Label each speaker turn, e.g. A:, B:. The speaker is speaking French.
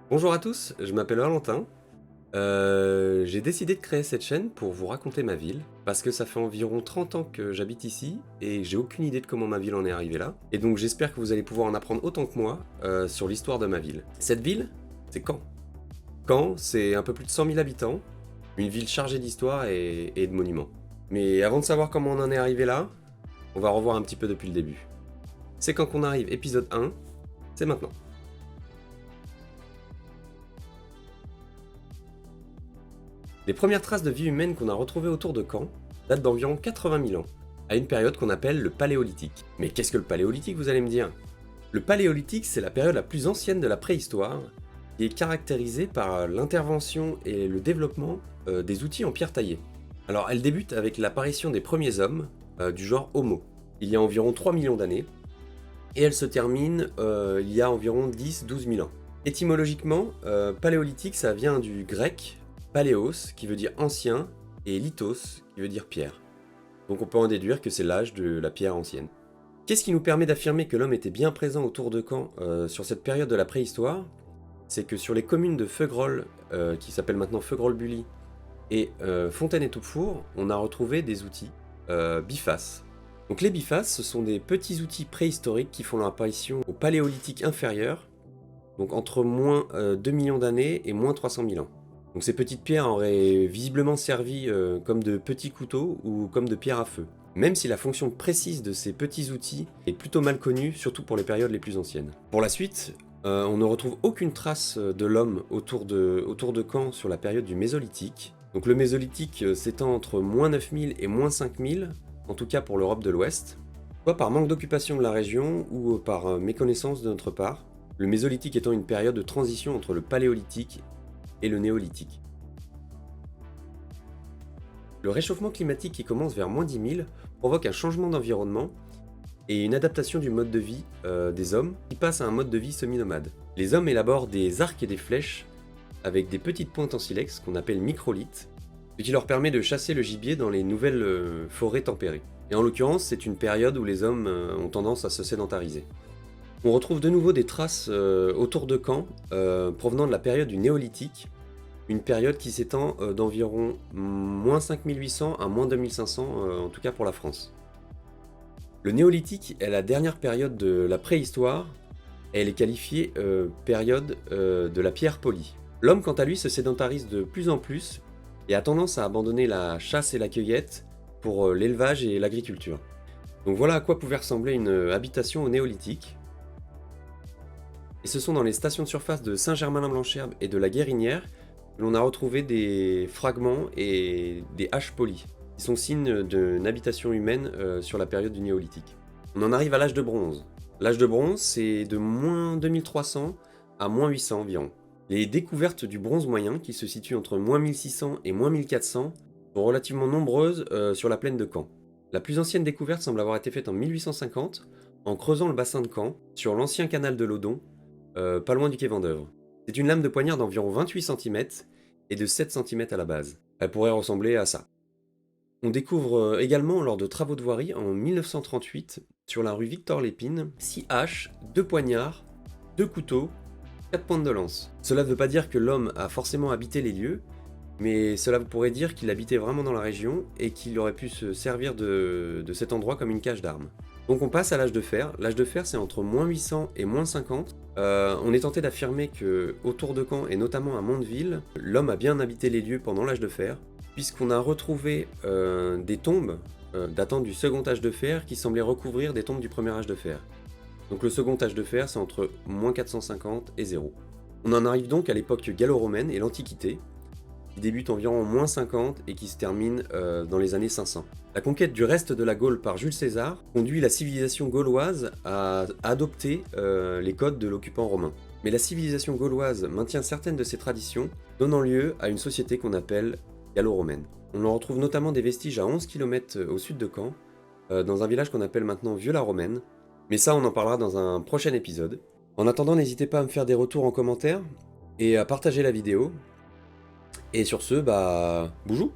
A: Bonjour à tous, je m'appelle Valentin. J'ai décidé de créer cette chaîne pour vous raconter ma ville, parce que ça fait environ 30 ans que j'habite ici, et j'ai aucune idée de comment ma ville en est arrivée là. Et donc j'espère que vous allez pouvoir en apprendre autant que moi sur l'histoire de ma ville. Cette ville, c'est Caen. Caen, c'est un peu plus de 100 000 habitants, une ville chargée d'histoire et de monuments. Mais avant de savoir comment on en est arrivé là, on va revoir un petit peu depuis le début. C'est quand qu'on arrive, épisode 1, c'est maintenant. Les premières traces de vie humaine qu'on a retrouvées autour de Caen datent d'environ 80 000 ans, à une période qu'on appelle le Paléolithique. Mais qu'est-ce que le Paléolithique, vous allez me dire? Le Paléolithique, c'est la période la plus ancienne de la préhistoire, qui est caractérisée par l'intervention et le développement des outils en pierre taillée. Alors elle débute avec l'apparition des premiers hommes du genre Homo, il y a environ 3 millions d'années, et elle se termine il y a environ 10-12 000 ans. Étymologiquement, Paléolithique, ça vient du grec paléos, qui veut dire ancien, et lithos, qui veut dire pierre. Donc on peut en déduire que c'est l'âge de la pierre ancienne. Qu'est-ce qui nous permet d'affirmer que l'homme était bien présent autour de Caen sur cette période de la préhistoire? C'est que sur les communes de Feugerolles, qui s'appellent maintenant Feugerolles-Bully, et Fontaine-et-Toufour, on a retrouvé des outils bifaces. Donc les bifaces, ce sont des petits outils préhistoriques qui font leur apparition au Paléolithique inférieur, donc entre moins 2 millions d'années et moins 300 000 ans. Donc ces petites pierres auraient visiblement servi comme de petits couteaux ou comme de pierres à feu. Même si la fonction précise de ces petits outils est plutôt mal connue, surtout pour les périodes les plus anciennes. Pour la suite, on ne retrouve aucune trace de l'homme autour de Caen sur la période du Mésolithique. Donc le Mésolithique s'étend entre moins 9000 et moins 5000, en tout cas pour l'Europe de l'Ouest, soit par manque d'occupation de la région ou par méconnaissance de notre part, le Mésolithique étant une période de transition entre le Paléolithique et le Néolithique. Le réchauffement climatique qui commence vers moins 10 000 provoque un changement d'environnement et une adaptation du mode de vie des hommes qui passent à un mode de vie semi-nomade. Les hommes élaborent des arcs et des flèches avec des petites pointes en silex qu'on appelle microlithes, ce qui leur permet de chasser le gibier dans les nouvelles forêts tempérées. Et en l'occurrence, c'est une période où les hommes ont tendance à se sédentariser. On retrouve de nouveau des traces autour de Caen provenant de la période du Néolithique, une période qui s'étend d'environ moins 5800 à moins 2500, en tout cas pour la France. Le Néolithique est la dernière période de la préhistoire, et elle est qualifiée période de la pierre polie. L'homme quant à lui se sédentarise de plus en plus et a tendance à abandonner la chasse et la cueillette pour l'élevage et l'agriculture. Donc voilà à quoi pouvait ressembler une habitation au Néolithique. Et ce sont dans les stations de surface de Saint-Germain-la-Blancherbe et de la Guérinière que l'on a retrouvé des fragments et des haches polies, qui sont signes d'une habitation humaine sur la période du Néolithique. On en arrive à l'âge de bronze. L'âge de bronze, c'est de moins 2300 à moins 800 environ. Les découvertes du bronze moyen, qui se situent entre moins 1600 et moins 1400, sont relativement nombreuses sur la plaine de Caen. La plus ancienne découverte semble avoir été faite en 1850, en creusant le bassin de Caen, sur l'ancien canal de l'Odon, pas loin du quai Vendeuvre. C'est une lame de poignard d'environ 28 cm et de 7 cm à la base. Elle pourrait ressembler à ça. On découvre également lors de travaux de voirie en 1938, sur la rue Victor Lépine, 6 haches, 2 poignards, 2 couteaux, 4 pointes de lance. Cela ne veut pas dire que l'homme a forcément habité les lieux, mais cela pourrait dire qu'il habitait vraiment dans la région et qu'il aurait pu se servir de cet endroit comme une cage d'armes. Donc on passe à l'âge de fer. L'âge de fer, c'est entre moins 800 et moins 50. On est tenté d'affirmer que autour de Caen, et notamment à Mondeville, l'homme a bien habité les lieux pendant l'âge de fer, puisqu'on a retrouvé des tombes datant du second âge de fer qui semblaient recouvrir des tombes du premier âge de fer. Donc le second âge de fer, c'est entre moins 450 et 0. On en arrive donc à l'époque gallo-romaine et l'Antiquité, qui débute environ en moins 50 et qui se termine dans les années 500. La conquête du reste de la Gaule par Jules César conduit la civilisation gauloise à adopter les codes de l'occupant romain. Mais la civilisation gauloise maintient certaines de ses traditions, donnant lieu à une société qu'on appelle gallo-romaine. On en retrouve notamment des vestiges à 11 km au sud de Caen, dans un village qu'on appelle maintenant Vieux-la-Romaine, mais ça on en parlera dans un prochain épisode. En attendant, n'hésitez pas à me faire des retours en commentaire et à partager la vidéo. Et sur ce, bonjour.